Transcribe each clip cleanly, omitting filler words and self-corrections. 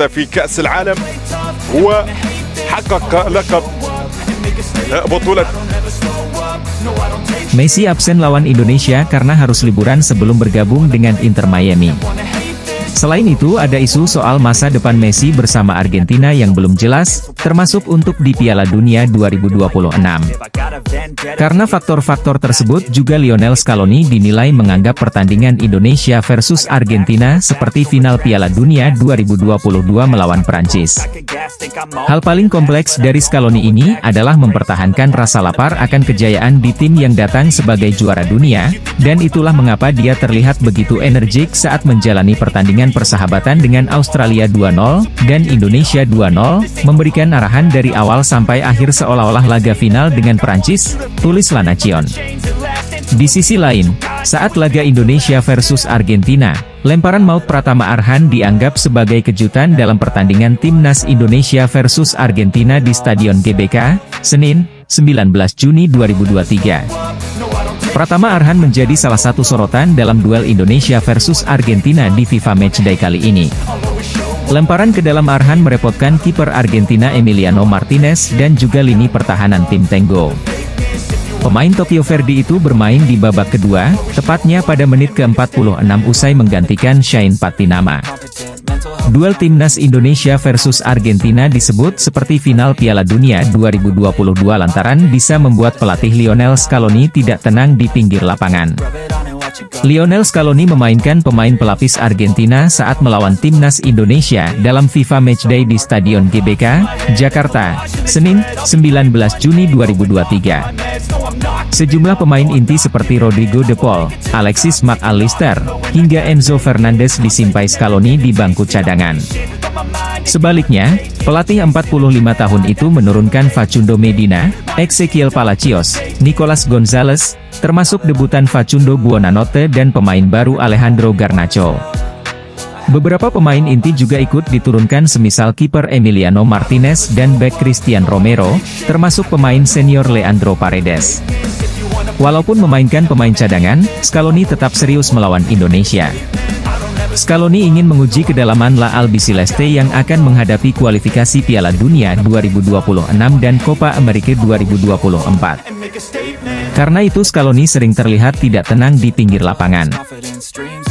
في كأس العالم وحقق لقب بطولة. Messi absen lawan Indonesia karena harus liburan sebelum bergabung dengan Inter Miami. Selain itu ada isu soal masa depan Messi bersama Argentina yang belum jelas, termasuk untuk di Piala Dunia 2026. Karena faktor-faktor tersebut juga Lionel Scaloni dinilai menganggap pertandingan Indonesia versus Argentina seperti final Piala Dunia 2022 melawan Prancis. Hal paling kompleks dari Scaloni ini adalah mempertahankan rasa lapar akan kejayaan di tim yang datang sebagai juara dunia, dan itulah mengapa dia terlihat begitu energik saat menjalani pertandingan persahabatan dengan Australia 2-0, dan Indonesia 2-0, memberikan arahan dari awal sampai akhir seolah-olah laga final dengan Prancis, tulis La Nación. Di sisi lain, saat laga Indonesia versus Argentina, lemparan maut Pratama Arhan dianggap sebagai kejutan dalam pertandingan Timnas Indonesia versus Argentina di Stadion GBK, Senin, 19 Juni 2023. Pratama Arhan menjadi salah satu sorotan dalam duel Indonesia versus Argentina di FIFA Matchday kali ini. Lemparan ke dalam Arhan merepotkan kiper Argentina Emiliano Martinez dan juga lini pertahanan tim Tengo. Pemain Tokyo Verdy itu bermain di babak kedua, tepatnya pada menit ke-46 usai menggantikan Shane Patinama. Duel Timnas Indonesia versus Argentina disebut seperti final Piala Dunia 2022 lantaran bisa membuat pelatih Lionel Scaloni tidak tenang di pinggir lapangan. Lionel Scaloni memainkan pemain pelapis Argentina saat melawan Timnas Indonesia dalam FIFA Matchday di Stadion GBK, Jakarta, Senin, 19 Juni 2023. Sejumlah pemain inti seperti Rodrigo De Paul, Alexis Mac Allister, hingga Enzo Fernandez disimpai Scaloni di bangku cadangan. Sebaliknya, pelatih 45 tahun itu menurunkan Facundo Medina, Ezequiel Palacios, Nicolas Gonzalez, termasuk debutan Facundo Buonanotte dan pemain baru Alejandro Garnacho. Beberapa pemain inti juga ikut diturunkan semisal kiper Emiliano Martinez dan bek Christian Romero, termasuk pemain senior Leandro Paredes. Walaupun memainkan pemain cadangan, Scaloni tetap serius melawan Indonesia. Scaloni ingin menguji kedalaman La Albiceleste yang akan menghadapi kualifikasi Piala Dunia 2026 dan Copa America 2024. Karena itu Scaloni sering terlihat tidak tenang di pinggir lapangan.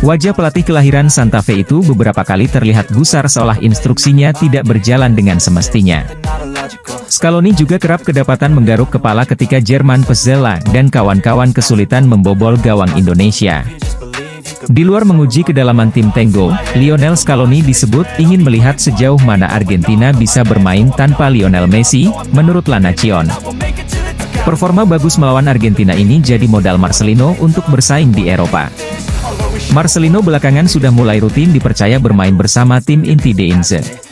Wajah pelatih kelahiran Santa Fe itu beberapa kali terlihat gusar seolah instruksinya tidak berjalan dengan semestinya. Scaloni juga kerap kedapatan menggaruk kepala ketika Jerman Pezzella dan kawan-kawan kesulitan membobol gawang Indonesia. Di luar menguji kedalaman tim Tengo, Lionel Scaloni disebut ingin melihat sejauh mana Argentina bisa bermain tanpa Lionel Messi, menurut La Nación. Performa bagus melawan Argentina ini jadi modal Marcelino untuk bersaing di Eropa. Marcelino belakangan sudah mulai rutin dipercaya bermain bersama tim inti Deinze.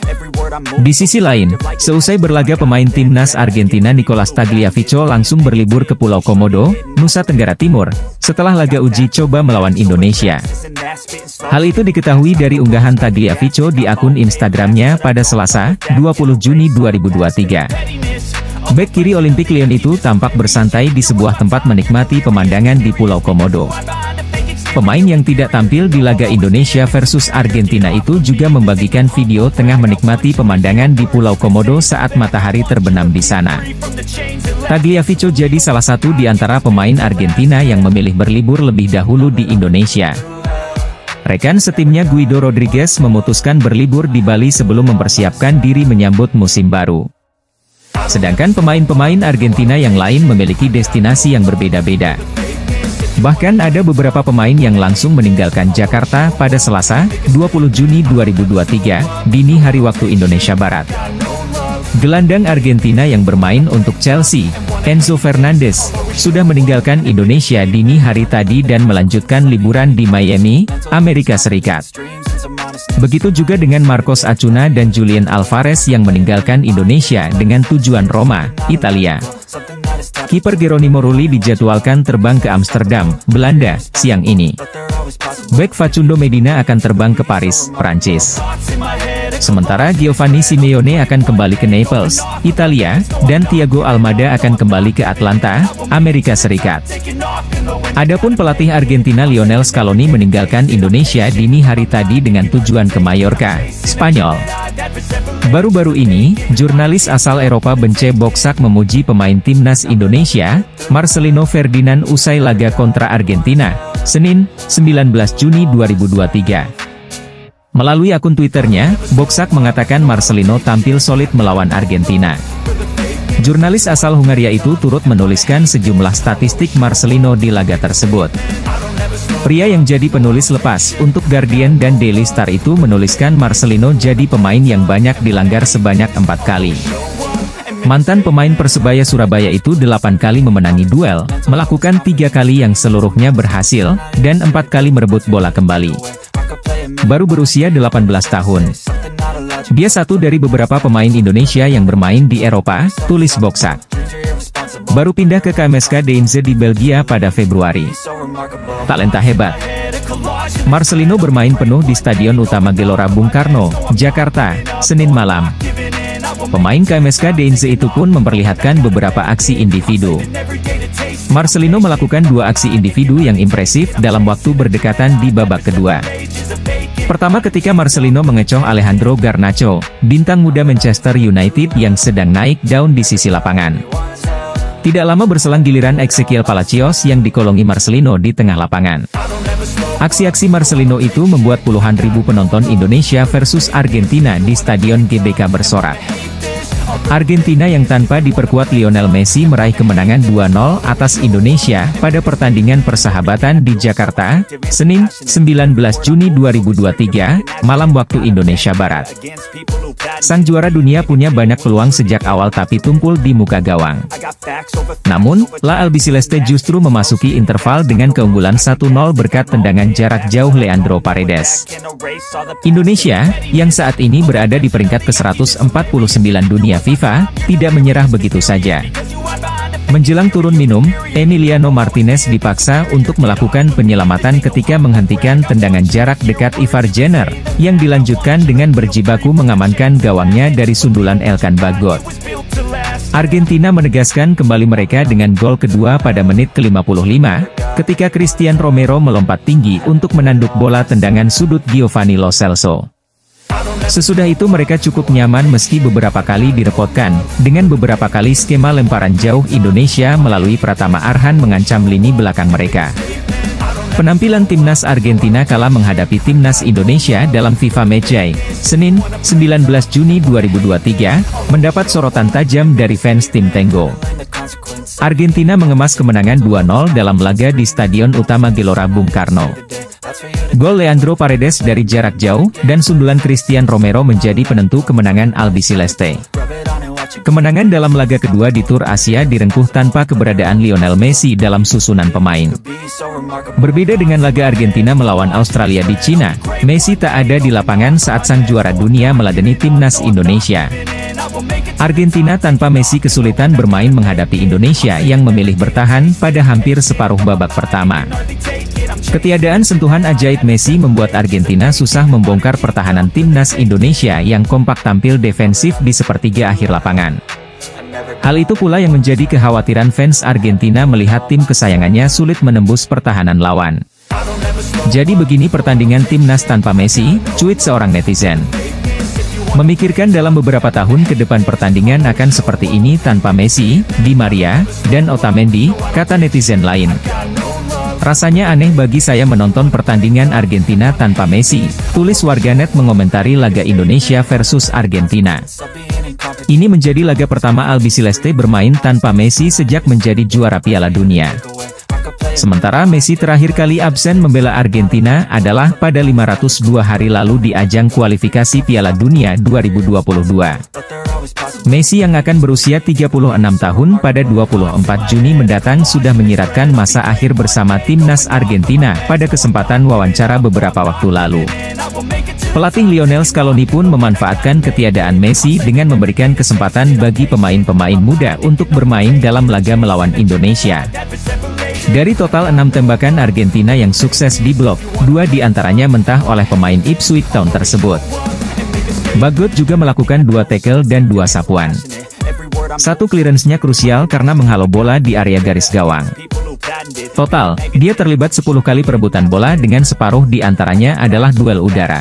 Di sisi lain, seusai berlaga pemain timnas Argentina Nicolas Tagliafico langsung berlibur ke Pulau Komodo, Nusa Tenggara Timur, setelah laga uji coba melawan Indonesia. Hal itu diketahui dari unggahan Tagliafico di akun Instagramnya pada Selasa, 20 Juni 2023. Bek kiri Olimpik Lyon itu tampak bersantai di sebuah tempat menikmati pemandangan di Pulau Komodo. Pemain yang tidak tampil di laga Indonesia versus Argentina itu juga membagikan video tengah menikmati pemandangan di Pulau Komodo saat matahari terbenam di sana. Tagliafico jadi salah satu di antara pemain Argentina yang memilih berlibur lebih dahulu di Indonesia. Rekan setimnya Guido Rodriguez memutuskan berlibur di Bali sebelum mempersiapkan diri menyambut musim baru. Sedangkan pemain-pemain Argentina yang lain memiliki destinasi yang berbeda-beda. Bahkan ada beberapa pemain yang langsung meninggalkan Jakarta pada Selasa, 20 Juni 2023, dini hari waktu Indonesia Barat. Gelandang Argentina yang bermain untuk Chelsea, Enzo Fernandez, sudah meninggalkan Indonesia dini hari tadi dan melanjutkan liburan di Miami, Amerika Serikat. Begitu juga dengan Marcos Acuna dan Julian Alvarez yang meninggalkan Indonesia dengan tujuan Roma, Italia. Kiper Geronimo Rulli dijadwalkan terbang ke Amsterdam, Belanda, siang ini. Bek Facundo Medina akan terbang ke Paris, Prancis. Sementara Giovanni Simeone akan kembali ke Naples, Italia, dan Thiago Almada akan kembali ke Atlanta, Amerika Serikat. Adapun pelatih Argentina Lionel Scaloni meninggalkan Indonesia dini hari tadi dengan tujuan ke Mallorca, Spanyol. Baru-baru ini, jurnalis asal Eropa Bence Boksak memuji pemain timnas Indonesia, Marcelino Ferdinand usai laga kontra Argentina, Senin, 19 Juni 2023. Melalui akun Twitternya, Boksak mengatakan Marcelino tampil solid melawan Argentina. Jurnalis asal Hungaria itu turut menuliskan sejumlah statistik Marcelino di laga tersebut. Pria yang jadi penulis lepas untuk Guardian dan Daily Star itu menuliskan Marcelino jadi pemain yang banyak dilanggar sebanyak 4 kali. Mantan pemain Persebaya Surabaya itu 8 kali memenangi duel, melakukan 3 kali yang seluruhnya berhasil, dan 4 kali merebut bola kembali. Baru berusia 18 tahun. Dia satu dari beberapa pemain Indonesia yang bermain di Eropa, tulis Boksak. Baru pindah ke KMSK Deinze di Belgia pada Februari. Talenta hebat. Marcelino bermain penuh di Stadion Utama Gelora Bung Karno, Jakarta, Senin malam. Pemain KMSK Deinze itu pun memperlihatkan beberapa aksi individu. Marcelino melakukan 2 aksi individu yang impresif dalam waktu berdekatan di babak kedua. Pertama ketika Marcelino mengecoh Alejandro Garnacho, bintang muda Manchester United yang sedang naik daun di sisi lapangan. Tidak lama berselang giliran Ezequiel Palacios yang dikolongi Marcelino di tengah lapangan. Aksi-aksi Marcelino itu membuat puluhan ribu penonton Indonesia versus Argentina di Stadion GBK bersorak. Argentina yang tanpa diperkuat Lionel Messi meraih kemenangan 2-0 atas Indonesia pada pertandingan persahabatan di Jakarta, Senin, 19 Juni 2023, malam waktu Indonesia Barat. Sang juara dunia punya banyak peluang sejak awal tapi tumpul di muka gawang. Namun, La Albiceleste justru memasuki interval dengan keunggulan 1-0 berkat tendangan jarak jauh Leandro Paredes. Indonesia, yang saat ini berada di peringkat ke-149 dunia FIFA, tidak menyerah begitu saja. Menjelang turun minum, Emiliano Martinez dipaksa untuk melakukan penyelamatan ketika menghentikan tendangan jarak dekat Ivar Jenner, yang dilanjutkan dengan berjibaku mengamankan gawangnya dari sundulan Elkan Bagot. Argentina menegaskan kembali mereka dengan gol kedua pada menit ke-55, ketika Cristian Romero melompat tinggi untuk menanduk bola tendangan sudut Giovanni Lo Celso. Sesudah itu mereka cukup nyaman meski beberapa kali direpotkan, dengan beberapa kali skema lemparan jauh Indonesia melalui Pratama Arhan mengancam lini belakang mereka. Penampilan timnas Argentina kala menghadapi timnas Indonesia dalam FIFA Matchday, Senin, 19 Juni 2023, mendapat sorotan tajam dari fans tim Tango. Argentina mengemas kemenangan 2-0 dalam laga di Stadion Utama Gelora Bung Karno. Gol Leandro Paredes dari jarak jauh, dan sundulan Cristian Romero menjadi penentu kemenangan Albiceleste. Kemenangan dalam laga kedua di Tour Asia direngkuh tanpa keberadaan Lionel Messi dalam susunan pemain. Berbeda dengan laga Argentina melawan Australia di Cina, Messi tak ada di lapangan saat sang juara dunia meladeni timnas Indonesia. Argentina tanpa Messi kesulitan bermain menghadapi Indonesia yang memilih bertahan pada hampir separuh babak pertama. Ketiadaan sentuhan ajaib Messi membuat Argentina susah membongkar pertahanan timnas Indonesia yang kompak tampil defensif di sepertiga akhir lapangan. Hal itu pula yang menjadi kekhawatiran fans Argentina melihat tim kesayangannya sulit menembus pertahanan lawan. Jadi begini pertandingan timnas tanpa Messi, cuit seorang netizen. Memikirkan dalam beberapa tahun ke depan pertandingan akan seperti ini tanpa Messi, Di Maria, dan Otamendi, kata netizen lain. Rasanya aneh bagi saya menonton pertandingan Argentina tanpa Messi, tulis warganet mengomentari laga Indonesia versus Argentina. Ini menjadi laga pertama Albiceleste bermain tanpa Messi sejak menjadi juara Piala Dunia. Sementara Messi terakhir kali absen membela Argentina adalah pada 502 hari lalu di ajang kualifikasi Piala Dunia 2022. Messi yang akan berusia 36 tahun pada 24 Juni mendatang sudah menyiratkan masa akhir bersama timnas Argentina pada kesempatan wawancara beberapa waktu lalu. Pelatih Lionel Scaloni pun memanfaatkan ketiadaan Messi dengan memberikan kesempatan bagi pemain-pemain muda untuk bermain dalam laga melawan Indonesia. Dari total 6 tembakan Argentina yang sukses diblok, 2 diantaranya mentah oleh pemain Ipswich Town tersebut. Bagot juga melakukan 2 tackle dan 2 sapuan. Satu clearance-nya krusial karena menghalau bola di area garis gawang. Total, dia terlibat 10 kali perebutan bola dengan separuh di antaranya adalah duel udara.